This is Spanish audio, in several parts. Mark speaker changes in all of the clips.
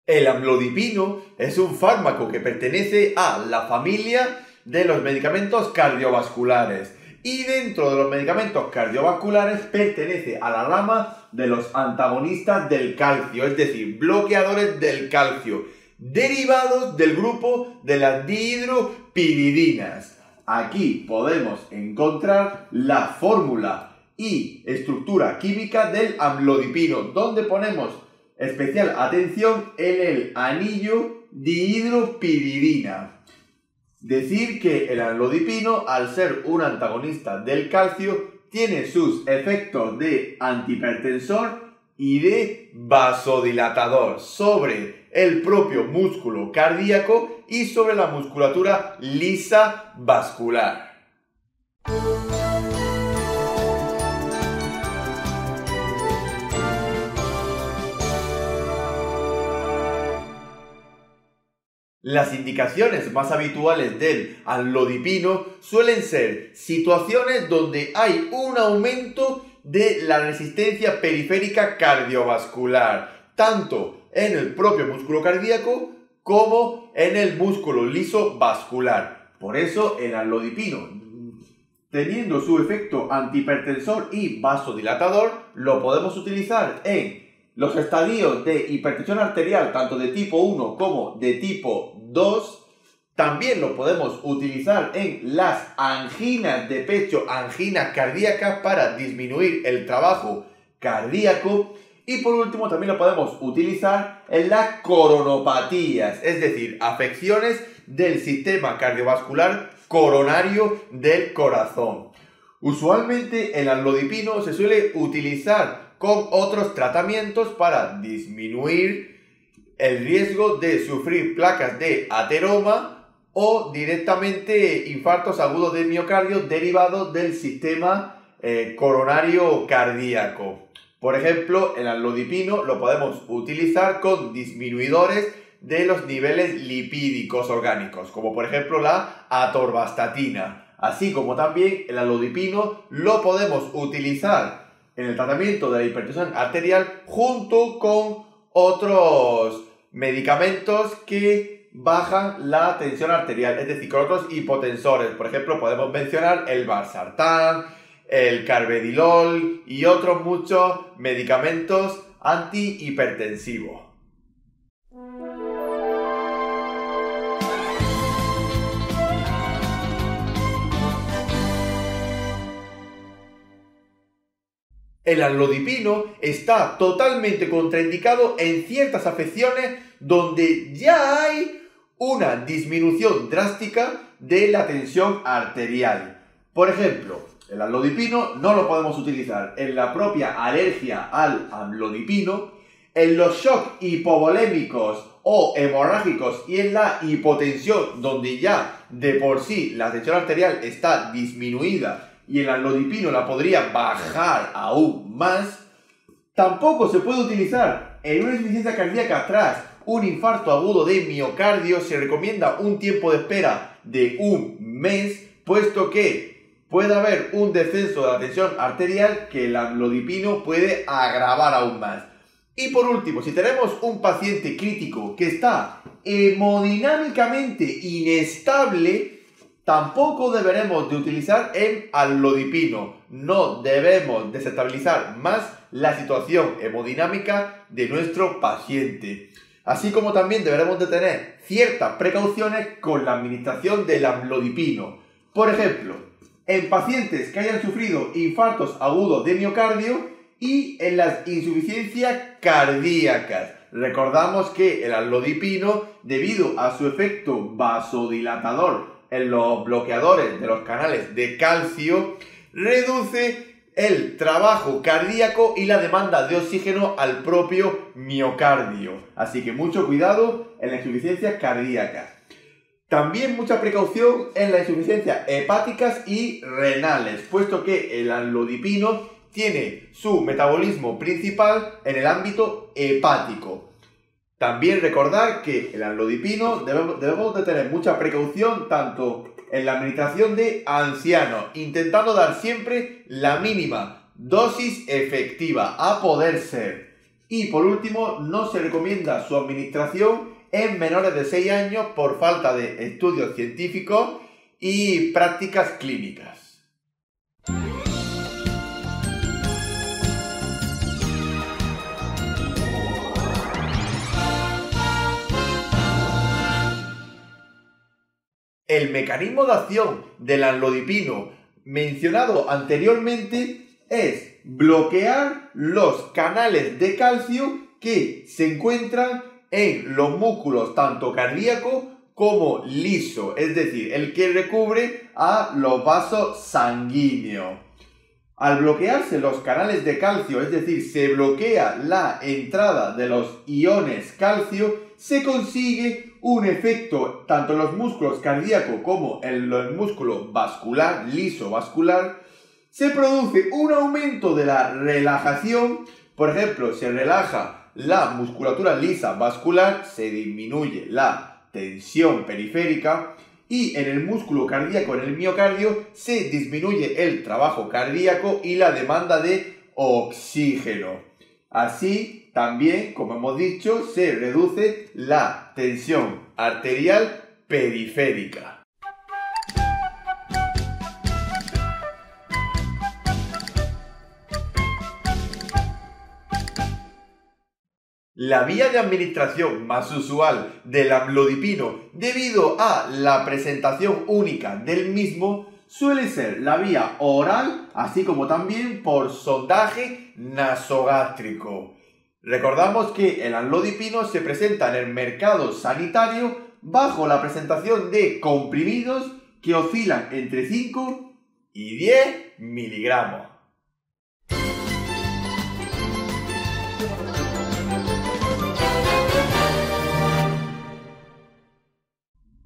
Speaker 1: El amlodipino es un fármaco que pertenece a la familia de los medicamentos cardiovasculares y dentro de los medicamentos cardiovasculares pertenece a la rama de los antagonistas del calcio, es decir, bloqueadores del calcio, derivados del grupo de las dihidropiridinas. Aquí podemos encontrar la fórmula y estructura química del amlodipino, donde ponemos especial atención en el anillo dihidropiridina. Decir que el amlodipino, al ser un antagonista del calcio, tiene sus efectos de antihipertensor y de vasodilatador sobre el propio músculo cardíaco y sobre la musculatura lisa vascular. Las indicaciones más habituales del amlodipino suelen ser situaciones donde hay un aumento de la resistencia periférica cardiovascular, tanto en el propio músculo cardíaco como en el músculo liso vascular. Por eso el amlodipino, teniendo su efecto antihipertensor y vasodilatador, lo podemos utilizar en los estadios de hipertensión arterial, tanto de tipo 1 como de tipo 2. También lo podemos utilizar en las anginas de pecho, anginas cardíacas, para disminuir el trabajo cardíaco. Y por último también lo podemos utilizar en las coronopatías, es decir, afecciones del sistema cardiovascular coronario del corazón. Usualmente el amlodipino se suele utilizar con otros tratamientos para disminuir el riesgo de sufrir placas de ateroma o directamente infartos agudos del miocardio derivados del sistema coronario cardíaco. Por ejemplo, el amlodipino lo podemos utilizar con disminuidores de los niveles lipídicos orgánicos, como por ejemplo la atorvastatina. Así como también el amlodipino lo podemos utilizar en el tratamiento de la hipertensión arterial junto con otros medicamentos que bajan la tensión arterial, es decir, con otros hipotensores. Por ejemplo, podemos mencionar el valsartán, el carvedilol y otros muchos medicamentos antihipertensivos. El amlodipino está totalmente contraindicado en ciertas afecciones donde ya hay una disminución drástica de la tensión arterial. Por ejemplo, el amlodipino no lo podemos utilizar en la propia alergia al amlodipino, en los shocks hipovolémicos o hemorrágicos y en la hipotensión donde ya de por sí la tensión arterial está disminuida y el amlodipino la podría bajar aún más. Tampoco se puede utilizar en una insuficiencia cardíaca tras un infarto agudo de miocardio. Se recomienda un tiempo de espera de un mes, puesto que puede haber un descenso de la tensión arterial que el amlodipino puede agravar aún más. Y por último, si tenemos un paciente crítico que está hemodinámicamente inestable, tampoco deberemos de utilizar el amlodipino. No debemos desestabilizar más la situación hemodinámica de nuestro paciente. Así como también deberemos de tener ciertas precauciones con la administración del amlodipino. Por ejemplo, en pacientes que hayan sufrido infartos agudos de miocardio y en las insuficiencias cardíacas. Recordamos que el amlodipino, debido a su efecto vasodilatador en los bloqueadores de los canales de calcio, reduce el trabajo cardíaco y la demanda de oxígeno al propio miocardio. Así que mucho cuidado en las insuficiencias cardíacas. También mucha precaución en las insuficiencias hepáticas y renales, puesto que el amlodipino tiene su metabolismo principal en el ámbito hepático. También recordar que el amlodipino debemos de tener mucha precaución tanto en la administración de ancianos, intentando dar siempre la mínima dosis efectiva a poder ser. Y por último, no se recomienda su administración en menores de 6 años por falta de estudios científicos y prácticas clínicas. El mecanismo de acción del amlodipino mencionado anteriormente es bloquear los canales de calcio que se encuentran en los músculos tanto cardíaco como liso, es decir, el que recubre a los vasos sanguíneos. Al bloquearse los canales de calcio, es decir, se bloquea la entrada de los iones calcio, se consigue un efecto tanto en los músculos cardíacos como en el músculo vascular, liso vascular. Se produce un aumento de la relajación. Por ejemplo, se relaja la musculatura lisa vascular, se disminuye la tensión periférica y en el músculo cardíaco, en el miocardio, se disminuye el trabajo cardíaco y la demanda de oxígeno. Así, también, como hemos dicho, se reduce la tensión arterial periférica. La vía de administración más usual del amlodipino, debido a la presentación única del mismo, suele ser la vía oral, así como también por sondaje nasogástrico. Recordamos que el amlodipino se presenta en el mercado sanitario bajo la presentación de comprimidos que oscilan entre 5 y 10 miligramos.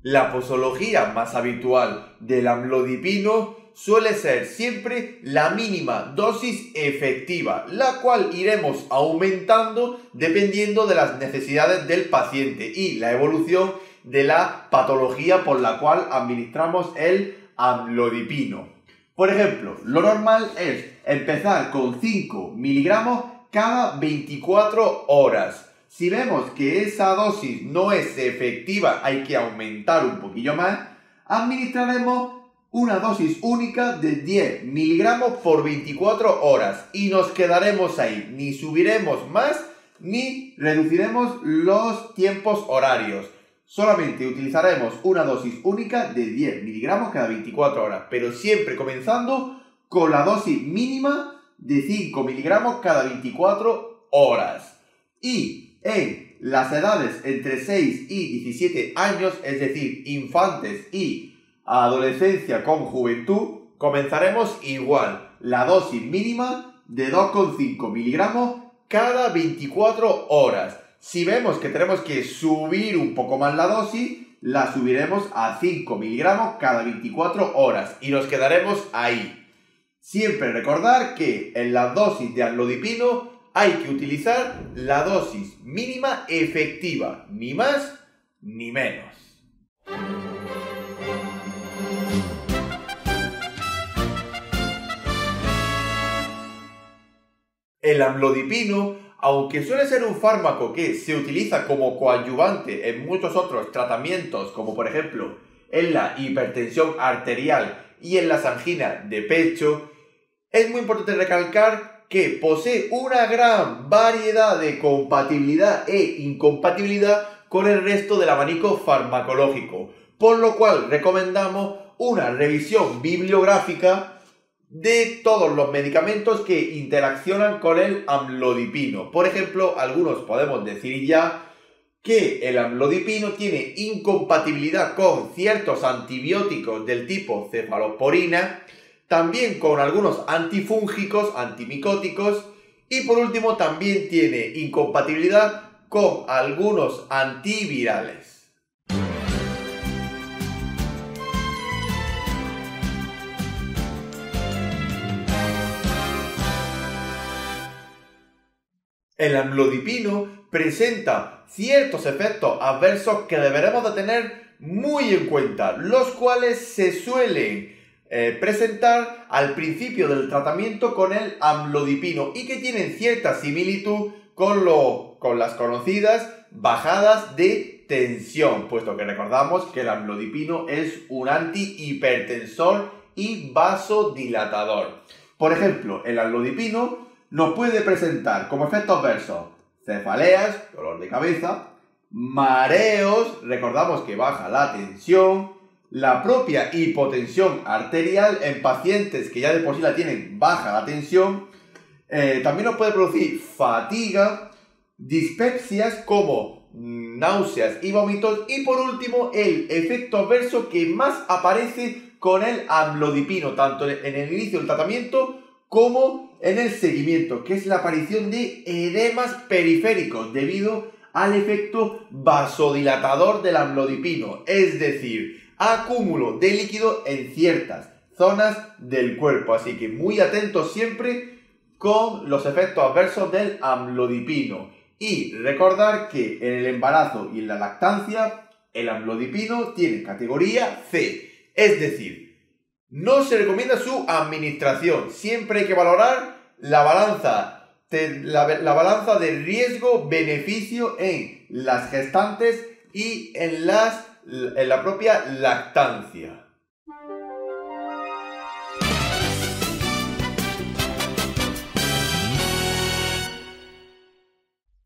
Speaker 1: La posología más habitual del amlodipino suele ser siempre la mínima dosis efectiva, la cual iremos aumentando dependiendo de las necesidades del paciente y la evolución de la patología por la cual administramos el amlodipino. Por ejemplo, lo normal es empezar con 5 miligramos cada 24 horas. Si vemos que esa dosis no es efectiva, hay que aumentar un poquillo más, administraremos una dosis única de 10 miligramos por 24 horas y nos quedaremos ahí. Ni subiremos más ni reduciremos los tiempos horarios. Solamente utilizaremos una dosis única de 10 miligramos cada 24 horas, pero siempre comenzando con la dosis mínima de 5 miligramos cada 24 horas. Y en las edades entre 6 y 17 años, es decir, infantes y adolescencia con juventud, comenzaremos igual, la dosis mínima de 2,5 miligramos cada 24 horas. Si vemos que tenemos que subir un poco más la dosis, la subiremos a 5 miligramos cada 24 horas y nos quedaremos ahí. Siempre recordar que en la dosis de amlodipino hay que utilizar la dosis mínima efectiva, ni más ni menos. El amlodipino, aunque suele ser un fármaco que se utiliza como coadyuvante en muchos otros tratamientos, como por ejemplo en la hipertensión arterial y en las anginas de pecho, es muy importante recalcar que posee una gran variedad de compatibilidad e incompatibilidad con el resto del abanico farmacológico, por lo cual recomendamos una revisión bibliográfica de todos los medicamentos que interaccionan con el amlodipino. Por ejemplo, algunos podemos decir ya que el amlodipino tiene incompatibilidad con ciertos antibióticos del tipo cefalosporina, también con algunos antifúngicos, antimicóticos y por último también tiene incompatibilidad con algunos antivirales. El amlodipino presenta ciertos efectos adversos que deberemos de tener muy en cuenta, los cuales se suelen presentar al principio del tratamiento con el amlodipino y que tienen cierta similitud con las conocidas bajadas de tensión, puesto que recordamos que el amlodipino es un antihipertensor y vasodilatador. Por ejemplo, el amlodipino nos puede presentar como efectos adversos cefaleas, dolor de cabeza, mareos, recordamos que baja la tensión, la propia hipotensión arterial en pacientes que ya de por sí la tienen baja la tensión, también nos puede producir fatiga, dispepsias como náuseas y vómitos y por último el efecto adverso que más aparece con el amlodipino, tanto en el inicio del tratamiento como en el seguimiento, que es la aparición de edemas periféricos debido al efecto vasodilatador del amlodipino, es decir, acúmulo de líquido en ciertas zonas del cuerpo. Así que muy atentos siempre con los efectos adversos del amlodipino. Y recordar que en el embarazo y en la lactancia, el amlodipino tiene categoría C, es decir, no se recomienda su administración. Siempre hay que valorar la balanza de riesgo-beneficio en las gestantes y en la propia lactancia.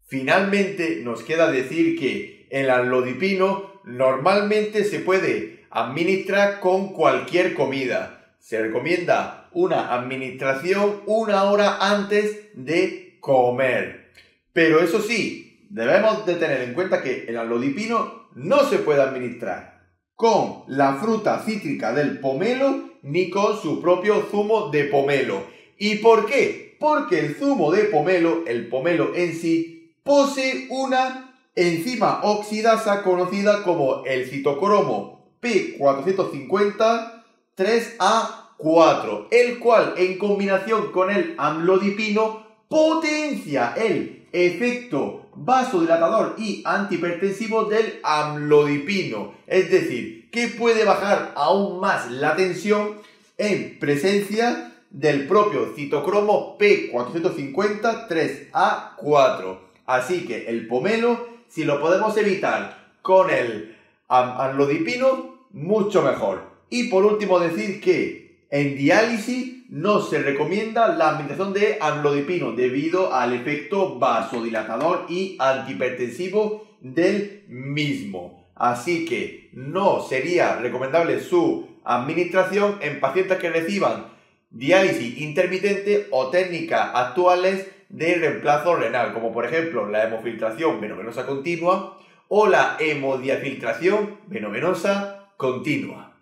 Speaker 1: Finalmente, nos queda decir que el amlodipino normalmente se puede administrar con cualquier comida. Se recomienda una administración 1 hora antes de comer. Pero eso sí, debemos de tener en cuenta que el amlodipino no se puede administrar con la fruta cítrica del pomelo ni con su propio zumo de pomelo. ¿Y por qué? Porque el zumo de pomelo, el pomelo en sí, posee una enzima oxidasa conocida como el citocromo P450 3A4, el cual en combinación con el amlodipino potencia el efecto vasodilatador y antihipertensivo del amlodipino, es decir, que puede bajar aún más la tensión en presencia del propio citocromo P450 3A4. Así que el pomelo, si lo podemos evitar con el amlodipino, mucho mejor. Y por último decir que en diálisis no se recomienda la administración de amlodipino debido al efecto vasodilatador y antihipertensivo del mismo. Así que no sería recomendable su administración en pacientes que reciban diálisis intermitente o técnicas actuales de reemplazo renal, como por ejemplo la hemofiltración venovenosa continua o la hemodiafiltración venovenosa continua.